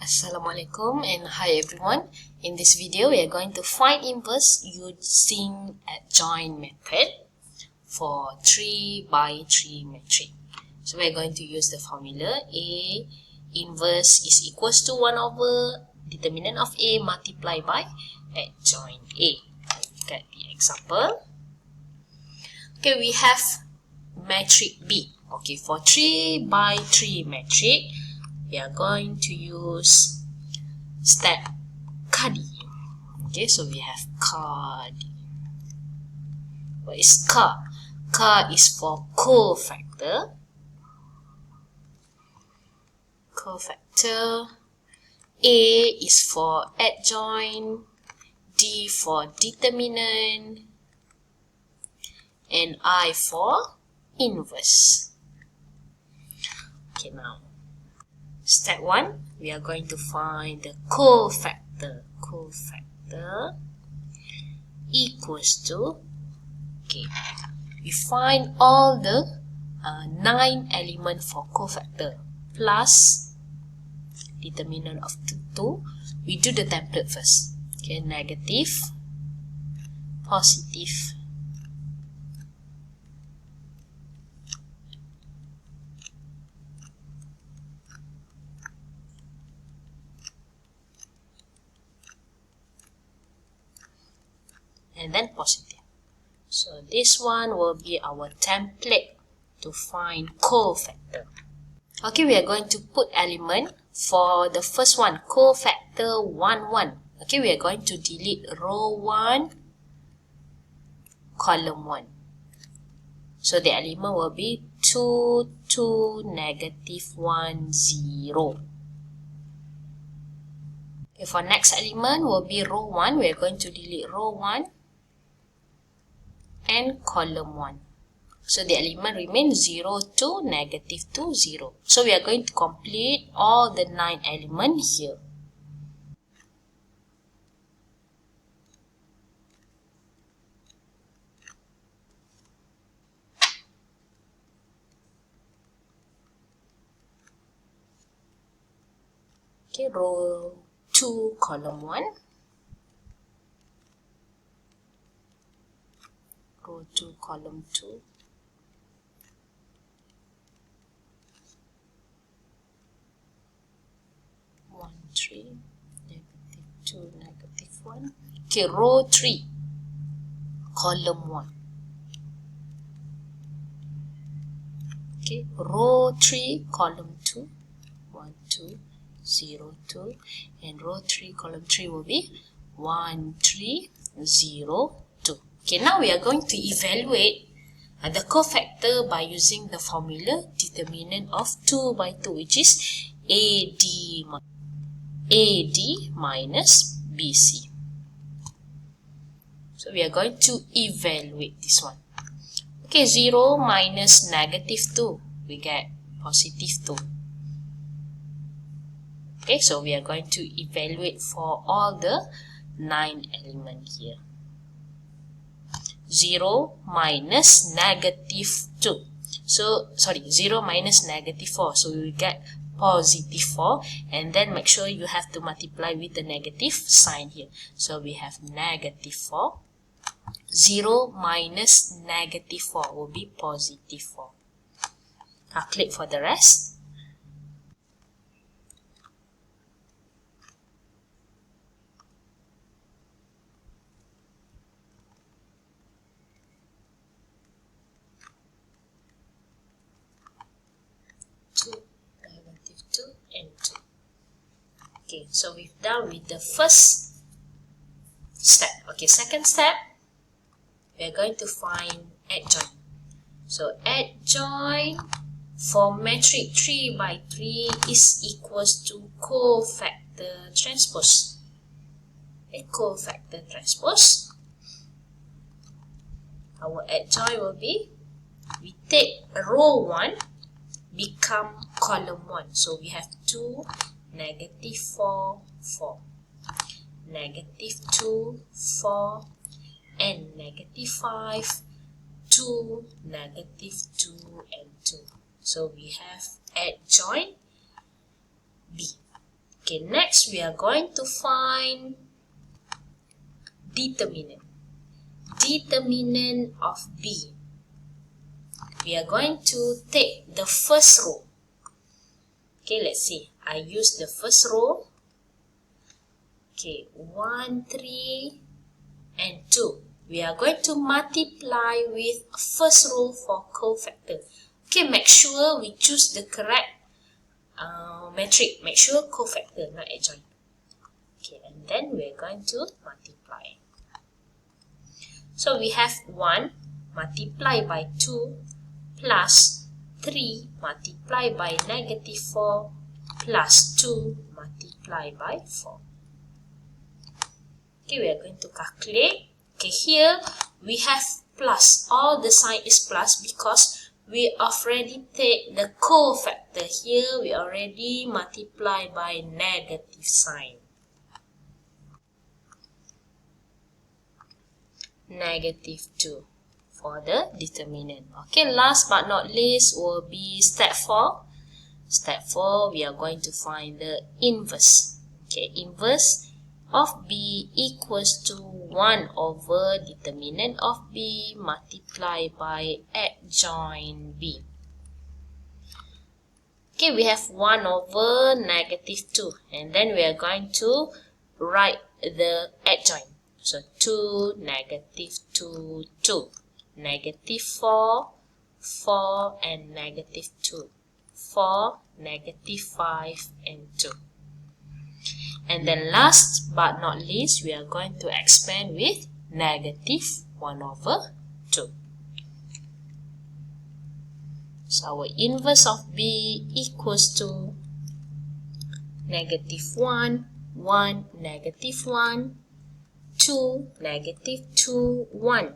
Assalamualaikum and hi everyone. In this video, we are going to find inverse using adjoint method for 3 by 3 matrix. So we are going to use the formula A inverse is equals to 1 over determinant of A multiplied by adjoint A. Look at the example. Okay, we have matrix B. Okay, for 3 by 3 matrix, we are going to use step KADI. Okay, so we have KADI. What is K? K is for cofactor. Cofactor. A is for adjoint. D for determinant. And I for inverse. Okay, now step 1, we are going to find the cofactor. Cofactor equals to, okay, we find all the 9 elements for cofactor plus determinant of 2. We do the template first. Okay, negative, positive, and then positive. So this one will be our template to find cofactor. Okay, we are going to put element for the first one, cofactor 1, 1. Okay, we are going to delete row 1, column 1. So the element will be 2, 2, negative 1, 0. Okay, for next element will be row 1. We are going to delete row 1 and column 1. So the element remains 0, 2, negative 2, 0. So we are going to complete all the 9 elements here. Okay, row 2, column 1. Row 2, column 2. Negative 2, negative 1. Okay, row 3, column 1. Okay, row 3, column 2, 1, 2, 0, 2. And row 3, column 3 will be 1, 3, 0, 2. Okay, now we are going to evaluate the cofactor by using the formula determinant of 2 by 2, which is AD minus BC. So we are going to evaluate this one. Okay, 0 minus negative 2, we get positive 2. Okay, so we are going to evaluate for all the 9 elements here. 0 minus negative 2. So, sorry, 0 minus negative 4. So we will get positive 4, and then make sure you have to multiply with the negative sign here. So we have negative 4. 0 minus negative 4 will be positive 4. Calculate for the rest. Negative 2 and 2. Okay, so we've done with the first step. Okay, second step, we are going to find adjoint. So adjoint for matrix 3 by 3 is equals to cofactor transpose. Okay, cofactor transpose. Our adjoint will be, we take row 1 become column 1. So we have 2, negative 4, 4. Negative 2, 4. And negative 5, 2, negative 2, and 2. So we have adjoint B. Okay, next we are going to find determinant. Determinant of B. We are going to take the first row. Okay, let's see. I use the first row. Okay, 1, 3, and 2. We are going to multiply with first row for cofactor. Okay, make sure we choose the correct metric. Make sure cofactor, not adjoint. Okay, and then we're going to multiply. So we have 1 multiplied by 2 plus 3 multiplied by negative 4 plus 2 multiplied by 4. Okay, we are going to calculate. Okay, here we have plus. All the sign is plus because we already take the cofactor. Here we already multiply by negative sign. Negative 2 for the determinant. Okay, last but not least will be step 4. Step 4, we are going to find the inverse. Okay, inverse of B equals to 1 over determinant of B multiplied by adjoint B. Okay, we have 1 over negative 2, and then we are going to write the adjoint. So 2, negative 2, 2, negative 4, 4, and negative 2, 4, negative 5, and 2. And then last but not least, we are going to expand with negative 1 over 2. So our inverse of B equals to negative 1, 1, negative 1, 2, negative 2, 1,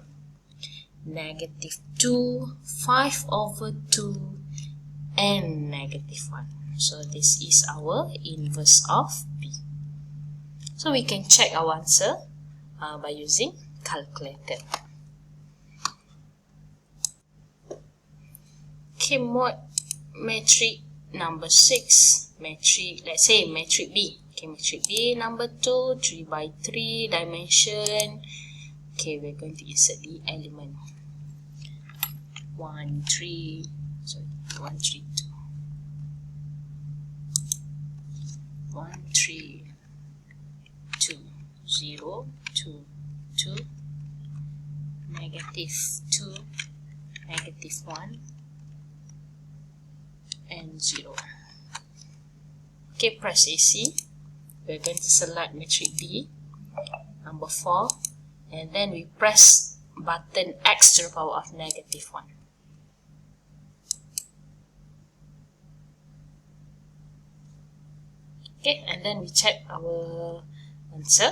negative 2, 5 over 2, and negative 1. So this is our inverse of B. So we can check our answer by using calculator. Okay, mode metric number 6. Metric, let's say metric B. Okay, metric B number 2, 3 by 3 dimension. Okay, we're going to insert the element 1, 3, 1, 3, 2. 1, 3, 2, 0, 2, 2, negative 2, negative 1, and 0. Okay, press AC. We're going to select metric B, number 4, and then we press button X to the power of negative 1. Okay, and then we check our answer.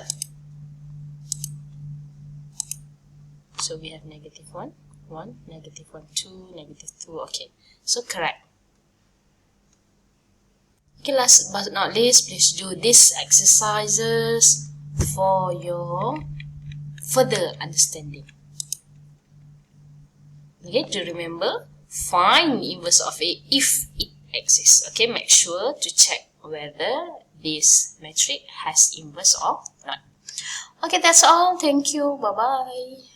So we have negative 1, 1, negative 1, 2, negative 2. Okay, so correct. Okay, last but not least, please do these exercises for your further understanding. Okay, to remember, find inverse of A if it exists. Okay, make sure to check whether this metric has inverse or not. Okay, that's all. Thank you. Bye-bye.